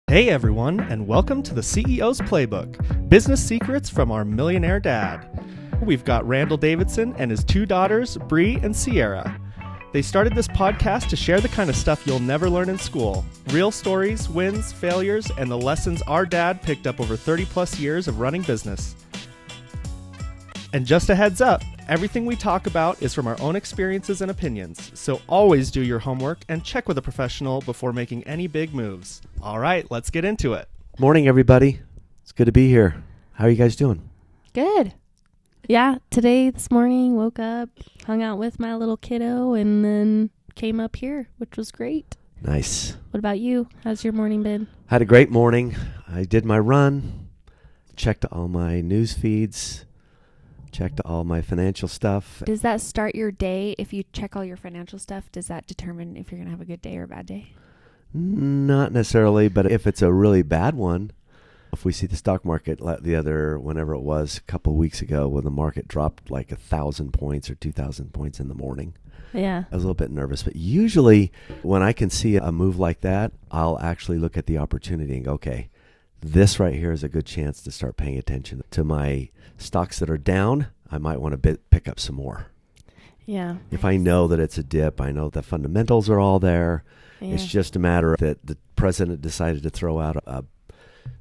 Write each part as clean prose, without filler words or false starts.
Hey everyone, and welcome to the CEO's Playbook, business secrets from our millionaire dad. We've got Randall Davidson and his two daughters, Bree and Sierra. They started this podcast to share the kind of stuff you'll never learn in school. Real stories, wins, failures, and the lessons our dad picked up over 30 plus years of running business. And just a heads up, everything we talk about is from our own experiences and opinions, so always do your homework and check with a professional before making any big moves. All right, let's get into it. Morning, everybody. It's good to be here. How are you guys doing? Good. Yeah, this morning, woke up, hung out with my little kiddo, and then came up here, which was great. Nice. What about you? How's your morning been? Had a great morning. I did my run, checked all my news feeds, checked all my financial stuff. Does that start your day? If you check all your financial stuff, does that determine if you're going to have a good day or a bad day? Not necessarily, but if it's a really bad one, if we see the stock market whenever it was a couple of weeks ago when the market dropped like 1,000 points or 2,000 points in the morning. Yeah. I was a little bit nervous, but usually when I can see a move like that, I'll actually look at the opportunity and go, okay, this right here is a good chance to start paying attention to my stocks that are down. I might want to pick up some more. Yeah. If I know that it's a dip, I know the fundamentals are all there. Yeah. It's just a matter of that the president decided to throw out a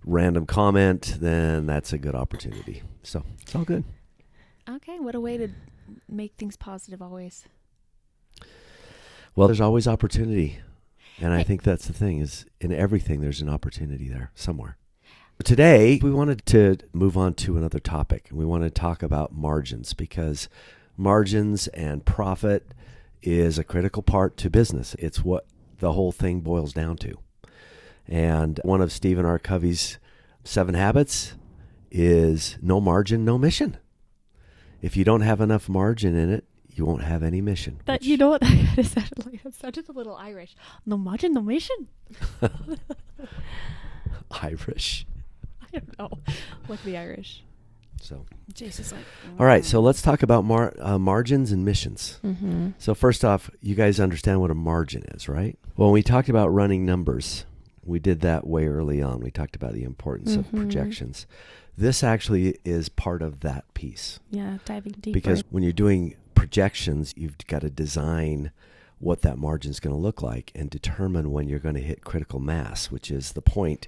random comment, then that's a good opportunity. So it's all good. Okay. What a way to make things positive always. Well, there's always opportunity. And I think that's the thing is in everything, there's an opportunity there somewhere. Today, we wanted to move on to another topic. We want to talk about margins because margins and profit is a critical part to business. It's what the whole thing boils down to. And one of Stephen Covey's 7 habits is no margin, no mission. If you don't have enough margin in it, you won't have any mission. But you know what? That sounded a little Irish. No margin, no mission. Irish. I don't know. Like the Irish. So, Jason's like, all right. So let's talk about margins and missions. Mm-hmm. So first off, you guys understand what a margin is, right? Well, when we talked about running numbers, we did that way early on. We talked about the importance of projections. This actually is part of that piece. Yeah, diving deeper. Because when you're doing projections, you've got to design what that margin is going to look like and determine when you're going to hit critical mass, which is the point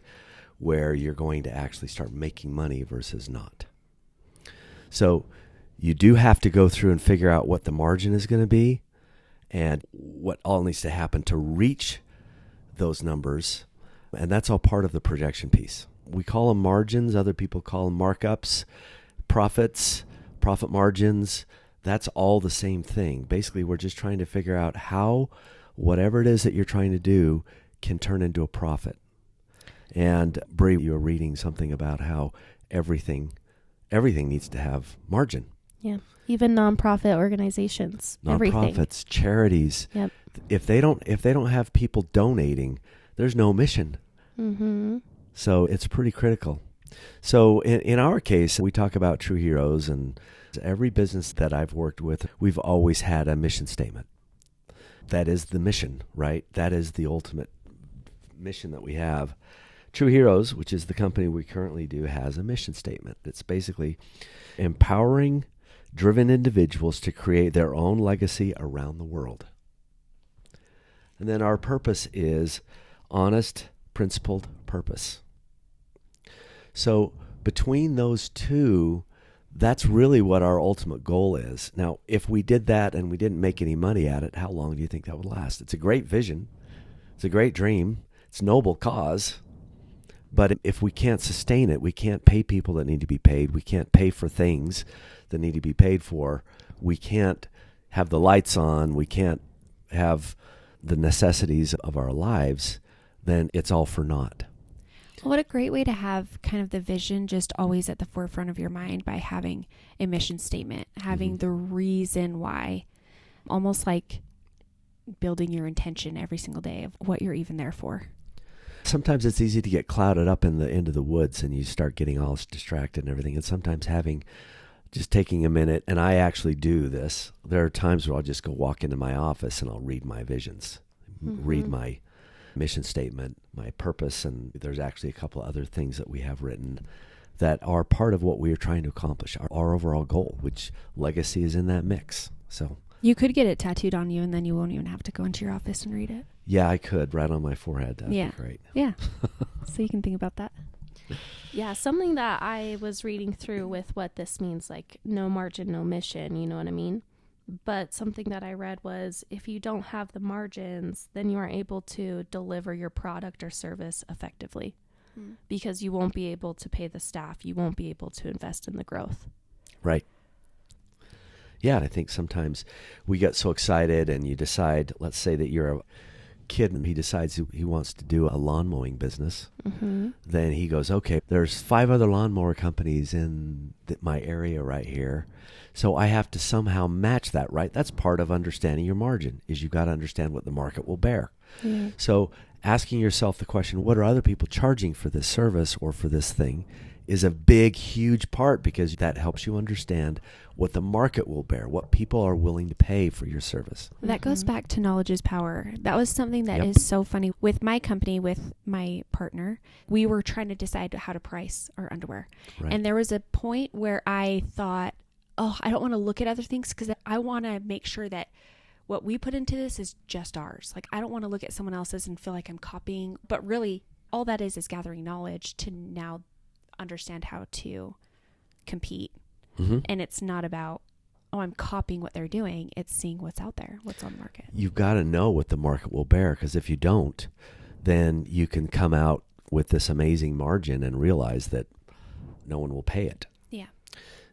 where you're going to actually start making money versus not. So you do have to go through and figure out what the margin is going to be and what all needs to happen to reach those numbers. And that's all part of the projection piece. We call them margins. Other people call them markups, profits, profit margins. That's all the same thing. Basically, we're just trying to figure out how whatever it is that you're trying to do can turn into a profit. And Bree, you were reading something about how everything needs to have margin. Yeah, even nonprofit organizations, Nonprofits, charities. Yep. If they don't have people donating, there's no mission. Mm-hmm. So it's pretty critical. So in our case, we talk about true heroes, and every business that I've worked with, we've always had a mission statement. That is the mission, right? That is the ultimate mission that we have. True Heroes, which is the company we currently do, has a mission statement. It's basically empowering driven individuals to create their own legacy around the world. And then our purpose is honest, principled purpose. So between those two, that's really what our ultimate goal is. Now, if we did that and we didn't make any money at it, how long do you think that would last? It's a great vision. It's a great dream. It's a noble cause. But if we can't sustain it, we can't pay people that need to be paid. We can't pay for things that need to be paid for. We can't have the lights on. We can't have the necessities of our lives. Then it's all for naught. What a great way to have kind of the vision just always at the forefront of your mind by having a mission statement, having the reason why, almost like building your intention every single day of what you're even there for. Sometimes it's easy to get clouded up in the end of the woods and you start getting all distracted and everything. And sometimes just taking a minute, and I actually do this. There are times where I'll just go walk into my office and I'll read my visions, read my mission statement, my purpose, and there's actually a couple of other things that we have written that are part of what we are trying to accomplish, our overall goal, which legacy is in that mix. So You could get it tattooed on you, and then you won't even have to go into your office and read it. yeah, I could, right on my forehead. That'd be great. Yeah. So you can think about that. Yeah, something that I was reading through with what this means, like no margin, no mission, you know what I mean? But something that I read was if you don't have the margins, then you aren't able to deliver your product or service effectively because you won't be able to pay the staff. You won't be able to invest in the growth. Right. Yeah, and I think sometimes we get so excited and you decide, let's say that you're a kid and he decides he wants to do a lawn mowing business. Then he goes, okay, there's 5 other lawnmower companies in my area right here. So I have to somehow match that, right? That's part of understanding your margin, is you've got to understand what the market will bear. Yeah. So asking yourself the question, what are other people charging for this service or for this thing, is a big, huge part, because that helps you understand what the market will bear, what people are willing to pay for your service. That goes back to knowledge is power. That was something that is so funny. With my company, with my partner, we were trying to decide how to price our underwear. Right. And there was a point where I thought, oh, I don't want to look at other things because I want to make sure that what we put into this is just ours. Like, I don't want to look at someone else's and feel like I'm copying. But really, all that is gathering knowledge to now understand how to compete. And it's not about, oh, I'm copying what they're doing. It's seeing what's out there, what's on the market. You've got to know what the market will bear, because if you don't, then you can come out with this amazing margin and realize that no one will pay it. Yeah.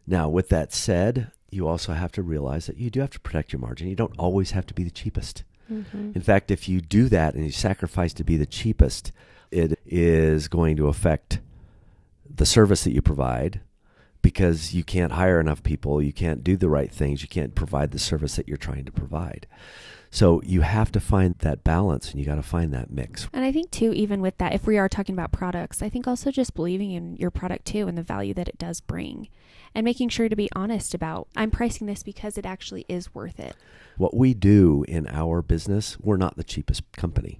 Now, with that said, you also have to realize that you do have to protect your margin. You don't always have to be the cheapest. In fact, if you do that and you sacrifice to be the cheapest, it is going to affect the service that you provide, because you can't hire enough people, you can't do the right things, you can't provide the service that you're trying to provide. So you have to find that balance, and you got to find that mix. And I think too, even with that, if we are talking about products, I think also just believing in your product too and the value that it does bring, and making sure to be honest about, I'm pricing this because it actually is worth it. What we do in our business, we're not the cheapest company.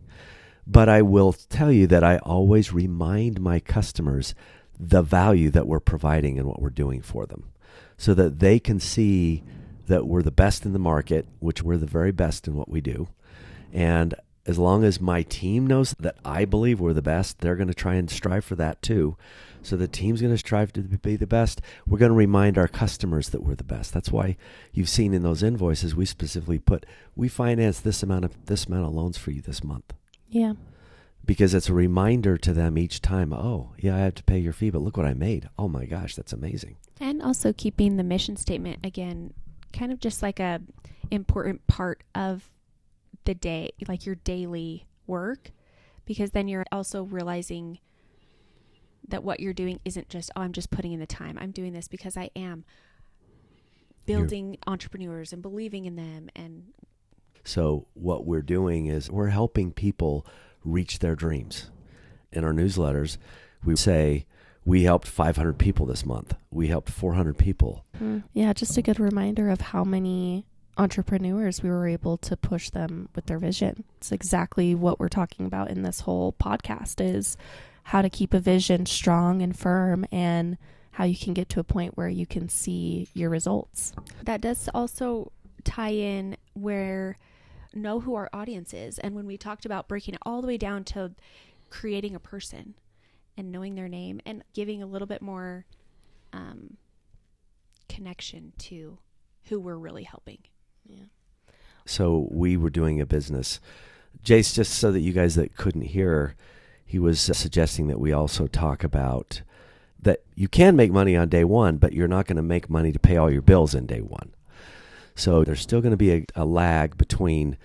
But I will tell you that I always remind my customers the value that we're providing and what we're doing for them, so that they can see that we're the best in the market, which we're the very best in what we do. And as long as my team knows that I believe we're the best, they're going to try and strive for that too. So the team's going to strive to be the best. We're going to remind our customers that we're the best. That's why you've seen in those invoices, we specifically put, we finance this amount of loans for you this month. Yeah. Because it's a reminder to them each time, oh, yeah, I have to pay your fee, but look what I made. Oh my gosh, that's amazing. And also keeping the mission statement, again, kind of just like a important part of the day, like your daily work, because then you're also realizing that what you're doing isn't just, oh, I'm just putting in the time. I'm doing this because I am building entrepreneurs and believing in them. And so what we're doing is we're helping people reach their dreams. In our newsletters, we say we helped 500 people this month. We helped 400 people. Yeah, just a good reminder of how many entrepreneurs we were able to push them with their vision. It's exactly what we're talking about in this whole podcast, is how to keep a vision strong and firm, and how you can get to a point where you can see your results. that does also tie in where know who our audience is. And when we talked about breaking it all the way down to creating a person and knowing their name and giving a little bit more connection to who we're really helping. Yeah. So we were doing a business. Jace, just so that you guys that couldn't hear, he was suggesting that we also talk about that you can make money on day one, but you're not going to make money to pay all your bills in day one. So there's still going to be a lag between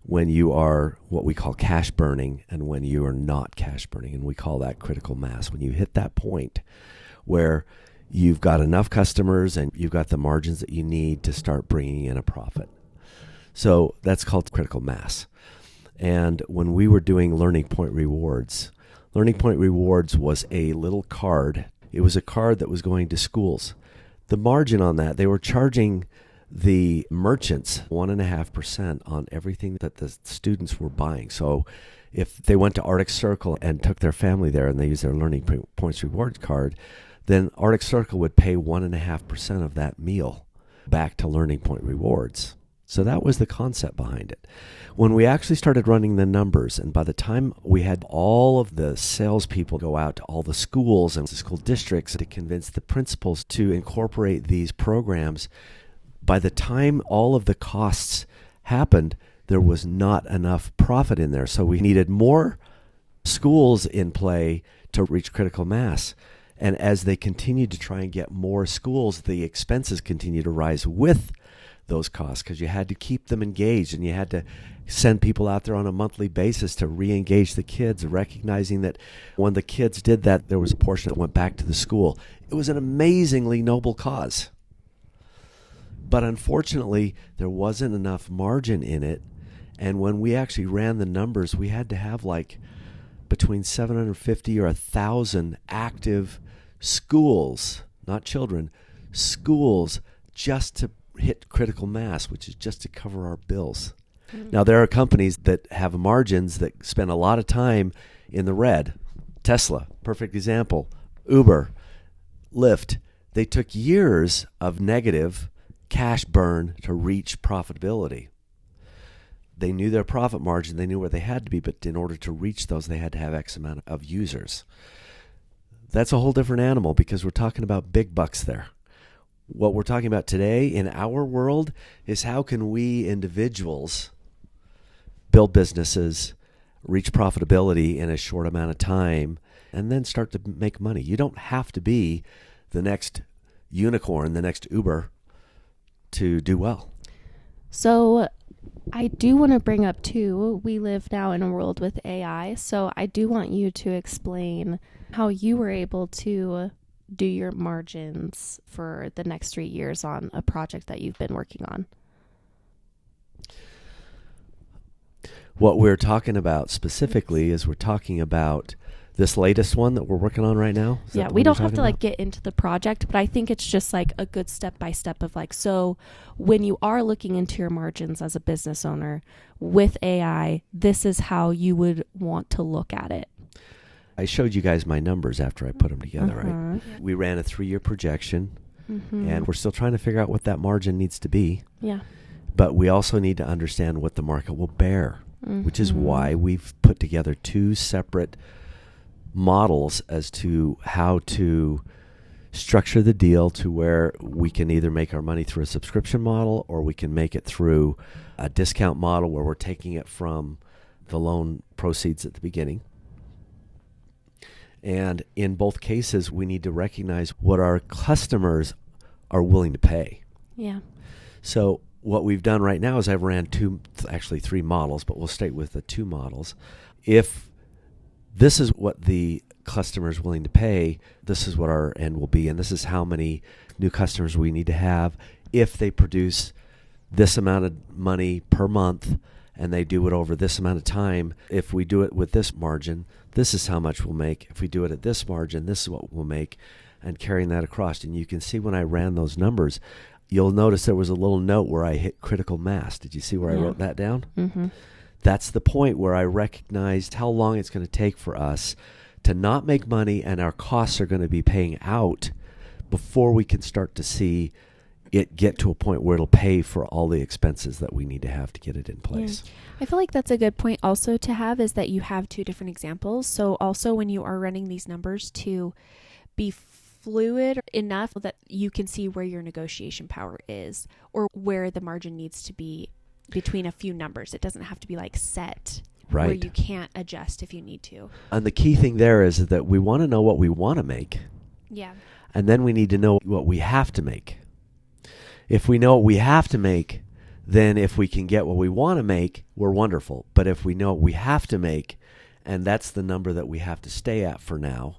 when you are what we call cash burning and when you are not cash burning. And we call that critical mass. When you hit that point where you've got enough customers and you've got the margins that you need to start bringing in a profit. So that's called critical mass. And when we were doing Learning Point Rewards was a little card. It was a card that was going to schools. The margin on that, they were charging the merchants 1.5% on everything that the students were buying. So if they went to Arctic Circle and took their family there and they used their Learning Points reward card, then Arctic Circle would pay 1.5% of that meal back to Learning Point rewards. So that was the concept behind it. When we actually started running the numbers, and by the time we had all of the salespeople go out to all the schools and the school districts to convince the principals to incorporate these programs, by the time all of the costs happened, there was not enough profit in there. So we needed more schools in play to reach critical mass. And as they continued to try and get more schools, the expenses continued to rise with those costs, because you had to keep them engaged and you had to send people out there on a monthly basis to re-engage the kids, recognizing that when the kids did that, there was a portion that went back to the school. It was an amazingly noble cause. But unfortunately, there wasn't enough margin in it. And when we actually ran the numbers, we had to have like between 750 or 1,000 active schools, not children, schools, just to hit critical mass, which is just to cover our bills. Mm-hmm. Now, there are companies that have margins that spend a lot of time in the red. Tesla, perfect example. Uber, Lyft. They took years of negative cash burn to reach profitability. They knew their profit margin, they knew where they had to be, but in order to reach those, they had to have X amount of users. That's a whole different animal, because we're talking about big bucks there. What we're talking about today in our world is how can we individuals build businesses, reach profitability in a short amount of time, and then start to make money. You don't have to be the next unicorn, the next Uber to do well. So I do want to bring up too, we live now in a world with AI. So I do want you to explain how you were able to do your margins for the next 3 years on a project that you've been working on. What we're talking about specifically is we're talking about this latest one that we're working on right now. Yeah, we don't have to like get into the project, but I think it's just like a good step by step of like, so when you are looking into your margins as a business owner with AI, this is how you would want to look at it. I showed you guys my numbers after I put them together, right? We ran a 3-year projection, and we're still trying to figure out what that margin needs to be. Yeah. But we also need to understand what the market will bear, which is why we've put together 2 separate models as to how to structure the deal to where we can either make our money through a subscription model, or we can make it through a discount model where we're taking it from the loan proceeds at the beginning. And in both cases, we need to recognize what our customers are willing to pay. Yeah. So what we've done right now is I've ran 3 models, but we'll stay with the 2 models. If this is what the customer is willing to pay, this is what our end will be, and this is how many new customers we need to have if they produce this amount of money per month and they do it over this amount of time. If we do it with this margin, this is how much we'll make. If we do it at this margin, this is what we'll make, and carrying that across. And you can see when I ran those numbers, you'll notice there was a little note where I hit critical mass. Did you see where I wrote that down? Mm-hmm. That's the point where I recognized how long it's going to take for us to not make money, and our costs are going to be paying out before we can start to see it get to a point where it'll pay for all the expenses that we need to have to get it in place. Yeah. I feel like that's a good point also to have, is that you have 2 different examples. So also when you are running these numbers, to be fluid enough that you can see where your negotiation power is, or where the margin needs to be between a few numbers. It doesn't have to be like set, right, where you can't adjust if you need to. And the key thing there is that we want to know what we want to make. Yeah. And then we need to know what we have to make. If we know what we have to make, then if we can get what we want to make, we're wonderful. But if we know what we have to make, and that's the number that we have to stay at for now,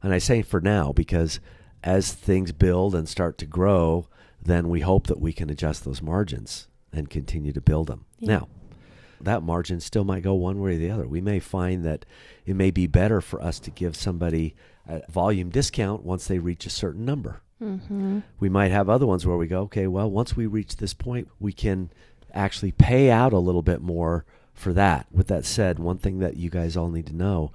and I say for now because as things build and start to grow, then we hope that we can adjust those margins and continue to build them. Yeah. Now, that margin still might go one way or the other. We may find that it may be better for us to give somebody a volume discount once they reach a certain number. Mm-hmm. We might have other ones where we go, okay, well, once we reach this point, we can actually pay out a little bit more for that. With that said, one thing that you guys all need to know,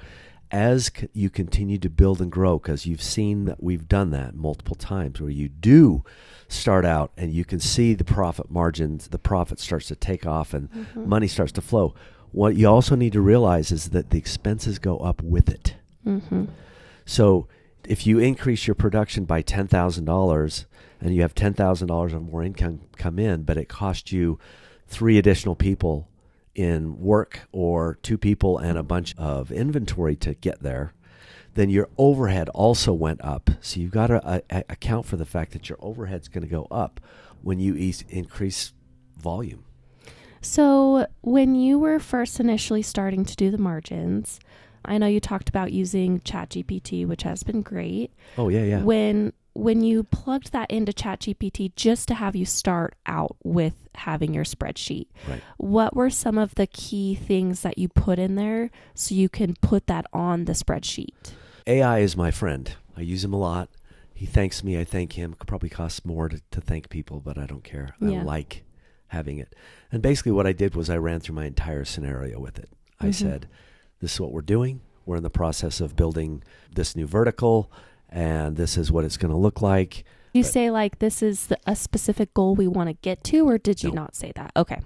as you continue to build and grow, because you've seen that we've done that multiple times, where you do start out and you can see the profit margins, the profit starts to take off and money starts to flow. What you also need to realize is that the expenses go up with it. Mm-hmm. So if you increase your production by $10,000 and you have $10,000 or more income come in, but it cost you 3 additional people in work or 2 people and a bunch of inventory to get there, then your overhead also went up. So you've got to account for the fact that your overhead's going to go up when you increase volume. So when you were first initially starting to do the margins, I know you talked about using ChatGPT, which has been great. Oh, yeah. When you plugged that into ChatGPT just to have you start out with having your spreadsheet, right, what were some of the key things that you put in there so you can put that on the spreadsheet? AI is my friend. I use him a lot. He thanks me. I thank him. It probably costs more to thank people, but I don't care. Yeah. I like having it. And basically what I did was I ran through my entire scenario with it. I said, this is what we're doing. We're in the process of building this new vertical, and this is what it's going to look like. You say like this is a specific goal we want to get to, or did you not say that? Okay.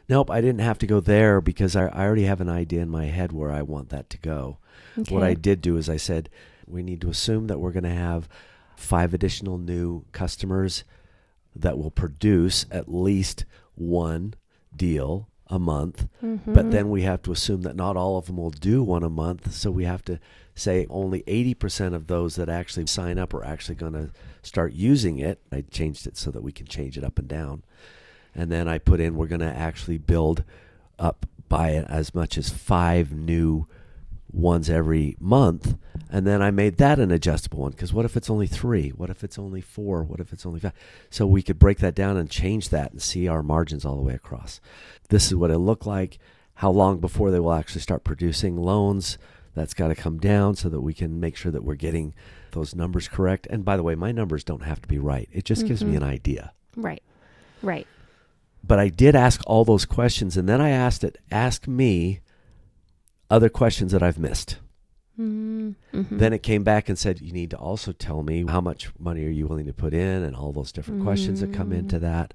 Nope, I didn't have to go there because I already have an idea in my head where I want that to go. Okay. What I did do is I said, we need to assume that we're going to have 5 additional new customers that will produce at least 1 deal a month. But then we have to assume that not all of them will do 1 a month. So we have to say only 80% of those that actually sign up are actually going to start using it. I changed it so that we can change it up and down. And then I put in, we're going to actually build up by as much as 5 new ones every month. And then I made that an adjustable one, because what if it's only 3? What if it's only 4? What if it's only 5? So we could break that down and change that and see our margins all the way across. This is what it looked like. How long before they will actually start producing loans? That's got to come down so that we can make sure that we're getting those numbers correct. And by the way, my numbers don't have to be right. It just gives me an idea. Right. But I did ask all those questions, and then I asked it, ask me other questions that I've missed. Then it came back and said, you need to also tell me how much money are you willing to put in, and all those different questions that come into that,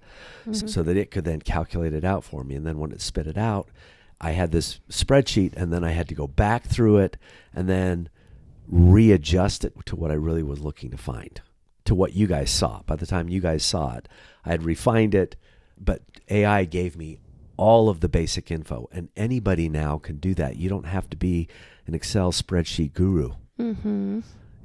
so that it could then calculate it out for me. And then when it spit it out, I had this spreadsheet, and then I had to go back through it and then readjust it to what I really was looking to find, to what you guys saw. By the time you guys saw it, I had refined it, but AI gave me all of the basic info, and anybody now can do that. You don't have to be an Excel spreadsheet guru.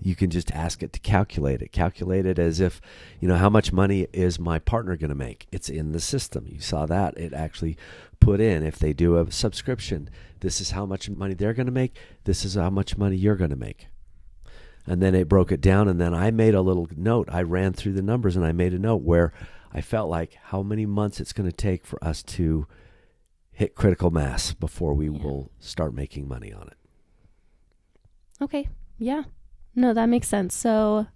You can just ask it to calculate it. Calculate it as if, how much money is my partner going to make? It's in the system. You saw that. It actually put in, if they do a subscription, this is how much money they're going to make. This is how much money you're going to make. And then it broke it down, and then I made a little note. I ran through the numbers, and I made a note where I felt like how many months it's going to take for us to hit critical mass before we will start making money on it. Okay. Yeah. No, that makes sense. So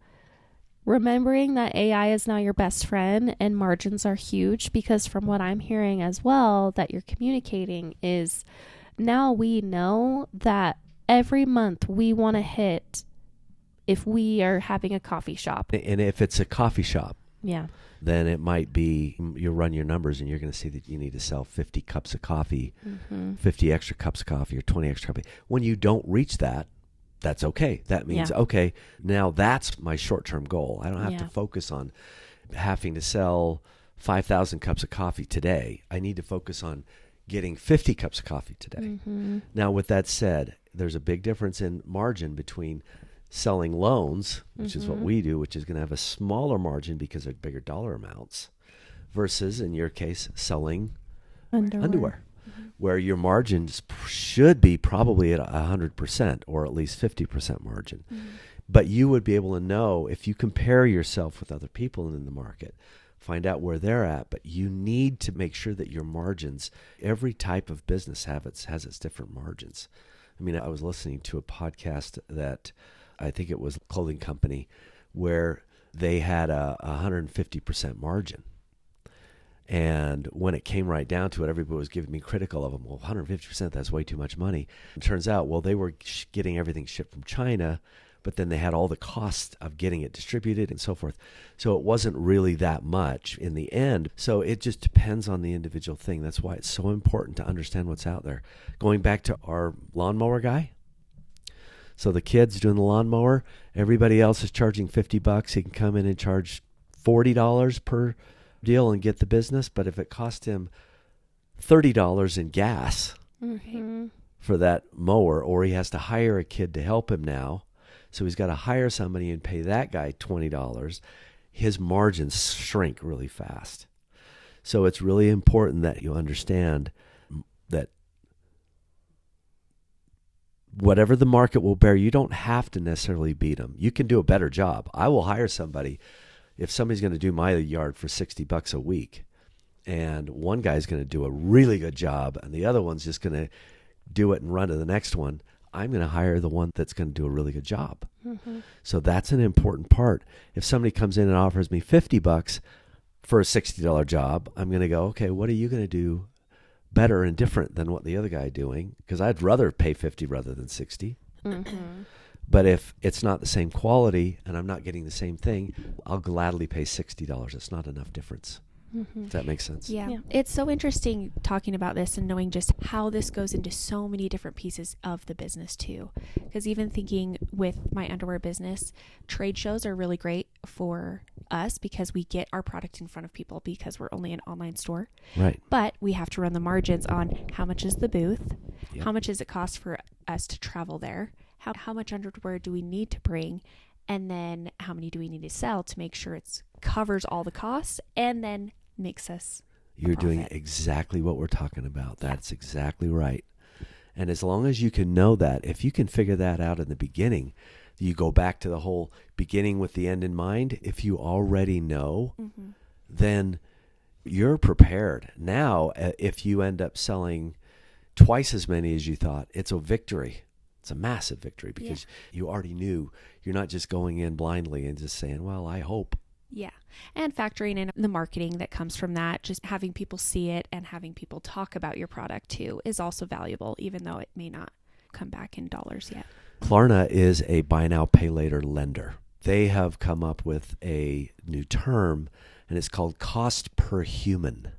remembering that AI is now your best friend and margins are huge, because from what I'm hearing as well that you're communicating is now we know that every month we want to hit, if we are having a coffee shop. And if it's a coffee shop, yeah, then it might be, you run your numbers and you're going to see that you need to sell 50 cups of coffee, 50 extra cups of coffee, or 20 extra coffee. When you don't reach that, that's okay. That means, okay, now that's my short-term goal. I don't have to focus on having to sell 5,000 cups of coffee today. I need to focus on getting 50 cups of coffee today. Now, with that said, there's a big difference in margin between selling loans, which is what we do, which is going to have a smaller margin because they're bigger dollar amounts, versus, in your case, selling underwear. Where your margins should be probably at 100% or at least 50% margin. But you would be able to know if you compare yourself with other people in the market, find out where they're at. But you need to make sure that your margins, every type of business has its different margins. I mean, I was listening to a podcast that I think it was a clothing company where they had a 150% margin. And when it came right down to it, everybody was giving me critical of them. Well, 150%, that's way too much money. It turns out, well, they were getting everything shipped from China, but then they had all the costs of getting it distributed and so forth. So it wasn't really that much in the end. So it just depends on the individual thing. That's why it's so important to understand what's out there. Going back to our lawnmower guy. So the kid's doing the lawnmower. Everybody else is charging $50. He can come in and charge $40 per deal and get the business. But if it cost him $30 in gas for that mower, or he has to hire a kid to help him now, so he's got to hire somebody and pay that guy $20, his margins shrink really fast. So it's really important that you understand that whatever the market will bear, you don't have to necessarily beat them. You can do a better job. I will hire somebody. If somebody's going to do my yard for $60 a week, and one guy's going to do a really good job and the other one's just going to do it and run to the next one, I'm going to hire the one that's going to do a really good job. So that's an important part. If somebody comes in and offers me $50 for a $60 job, I'm going to go, okay, what are you going to do better and different than what the other guy doing? Because I'd rather pay 50 rather than 60. But if it's not the same quality and I'm not getting the same thing, I'll gladly pay $60. It's not enough difference. Does that make sense? Yeah. It's so interesting talking about this and knowing just how this goes into so many different pieces of the business too. Because even thinking with my underwear business, trade shows are really great for us because we get our product in front of people because we're only an online store. Right. But we have to run the margins on how much is the booth, Yep. how much does it cost for us to travel there, how much underwear do we need to bring, and then how many do we need to sell to make sure it covers all the costs and then makes us You're doing profit. exactly what we're talking about. That's exactly right. And as long as you can know that, if you can figure that out in the beginning, you go back to the whole beginning with the end in mind. If you already know, then you're prepared. Now, if you end up selling twice as many as you thought, it's a victory. It's a massive victory because you already knew. You're not just going in blindly and just saying, well, I hope. Yeah. And factoring in the marketing that comes from that, just having people see it and having people talk about your product too is also valuable, even though it may not come back in dollars yet. Klarna is a buy now, pay later lender. They have come up with a new term, and it's called cost per human.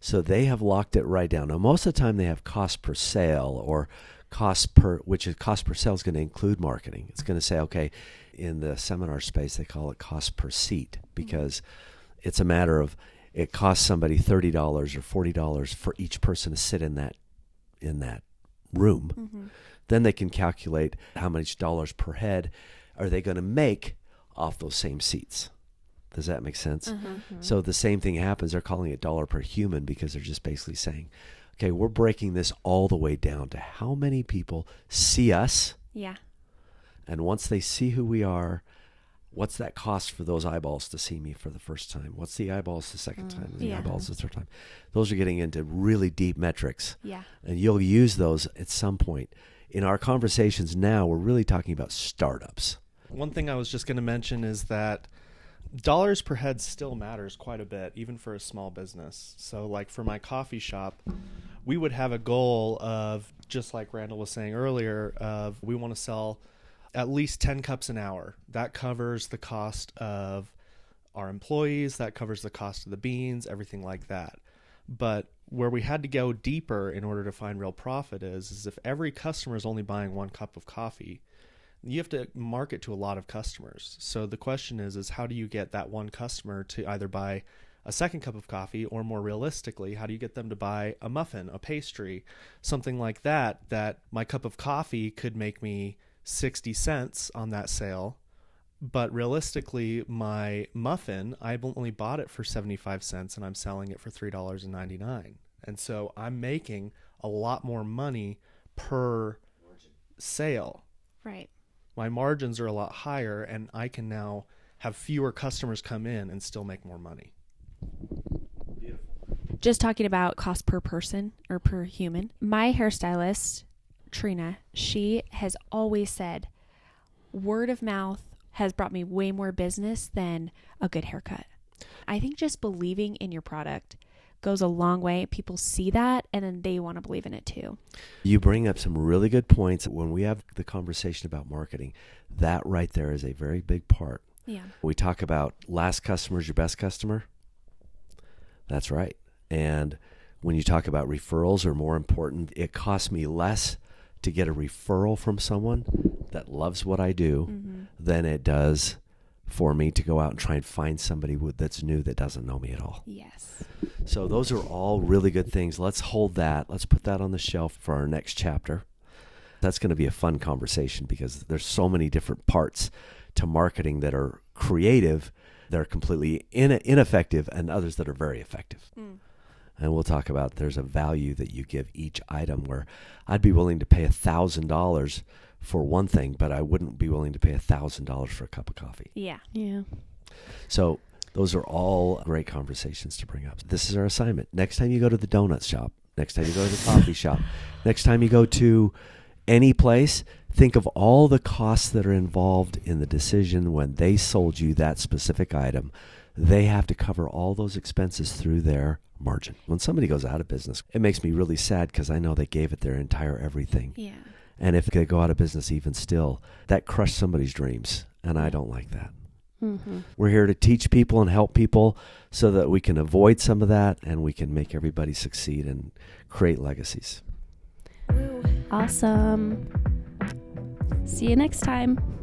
So they have locked it right down. Now, most of the time they have cost per sale or cost per sale is going to include marketing. It's going to say, okay, in the seminar space, they call it cost per seat because it's a matter of it costs somebody $30 or $40 for each person to sit in that room. Then they can calculate how much dollars per head are they going to make off those same seats. Does that make sense? So the same thing happens. They're calling it dollar per human because they're just basically saying, okay, we're breaking this all the way down to how many people see us. Yeah. And once they see who we are, what's that cost for those eyeballs to see me for the first time? What's the eyeballs the second time? And the eyeballs the third time? Those are getting into really deep metrics. Yeah. And you'll use those at some point. In our conversations now, we're really talking about startups. One thing I was just going to mention is that dollars per head still matters quite a bit, even for a small business. So like for my coffee shop, we would have a goal of, just like Randall was saying earlier, of we want to sell at least 10 cups an hour. That covers the cost of our employees, that covers the cost of the beans, everything like that. But where we had to go deeper in order to find real profit is if every customer is only buying 1 cup of coffee, you have to market to a lot of customers. So the question is how do you get that one customer to either buy a second cup of coffee, or more realistically, how do you get them to buy a muffin, a pastry, something like that my cup of coffee could make me 60 cents on that sale. But realistically, my muffin, I only bought it for 75 cents and I'm selling it for $3.99. And so I'm making a lot more money per sale. Right. My margins are a lot higher and I can now have fewer customers come in and still make more money. Just talking about cost per person or per human. My hairstylist, Trina, she has always said word of mouth has brought me way more business than a good haircut. I think just believing in your product goes a long way. People see that and then they want to believe in it too. You bring up some really good points. When we have the conversation about marketing, that right there is a very big part. Yeah. We talk about last customer is your best customer. That's right. And when you talk about referrals, or more important, it costs me less to get a referral from someone that loves what I do than it does for me to go out and try and find somebody that's new that doesn't know me at all. Yes. So those are all really good things. Let's hold that. Let's put that on the shelf for our next chapter. That's going to be a fun conversation because there's so many different parts to marketing that are creative, that are completely ineffective, and others that are very effective. And we'll talk about there's a value that you give each item where I'd be willing to pay $1,000 for one thing, but I wouldn't be willing to pay $1,000 for a cup of coffee. Yeah. Yeah. So those are all great conversations to bring up. This is our assignment. Next time you go to the donut shop, next time you go to the coffee shop, next time you go to any place, think of all the costs that are involved in the decision when they sold you that specific item. They have to cover all those expenses through their margin. When somebody goes out of business, it makes me really sad because I know they gave it their entire everything. Yeah. And if they go out of business even still, that crushed somebody's dreams. And I don't like that. We're here to teach people and help people so that we can avoid some of that and we can make everybody succeed and create legacies. Awesome. See you next time.